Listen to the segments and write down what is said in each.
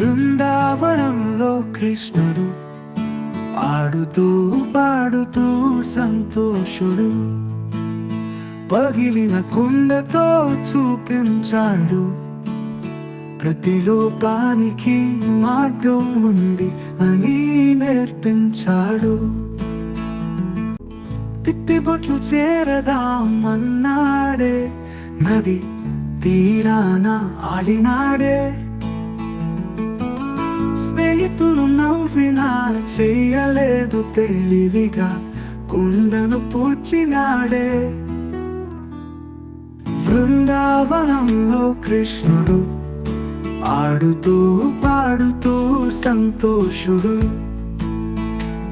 బృందావనంలో కృష్ణుడు ఆడుతూ పాడుతూ సంతోషుడు, పగిలిన కుండతో చూపించాడు ప్రతి లోపానికి మార్గం ఉంది అని నేర్పించాడు. తిత్తిబొట్లు చేరదామన్నాడే, నది తీరాన ఆడినాడే. స్నేహితులు నవ్వినా చెయ్యలేదు తెలివిగా, కుండను పూడ్చినాడే. బృందావనంలో కృష్ణుడు ఆడుతూ పాడుతూ సంతోషుడు,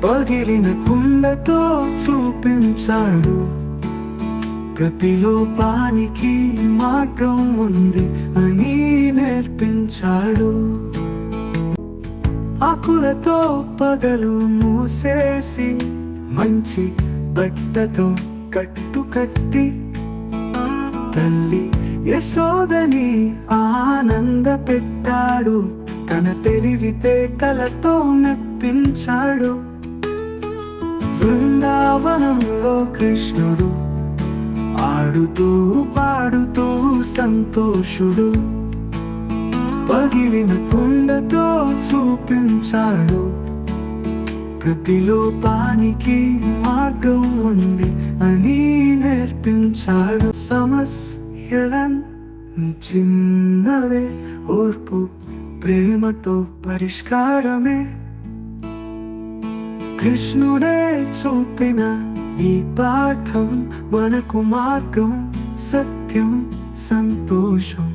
పగిలిన కుండతో చూపించాడు ప్రతి లోపానికి మార్గం ఉంది అని నేర్పించాడు. ఆకులతో పగలు మూసేసి మంచి బట్టతో కట్టి తల్లి యశోదని ఆనంద పెట్టాడు, తన తెలివితేటలతో మెప్పించాడు. బృందావనంలో కృష్ణుడు ఆడుతూ పాడుతూ సంతోషుడు, పగిలిన కుండతో చూపించాడు ప్రతి లోపానికి మార్గం ఉంది అని నేర్పించాడు. సమస్యలన్నీ చిన్నవే, ఓర్పు ప్రేమతో పరిష్కారమే. కృష్ణుడే చూపిన ఈ పాఠం మనకు మార్గం, సత్యం, సంతోషం.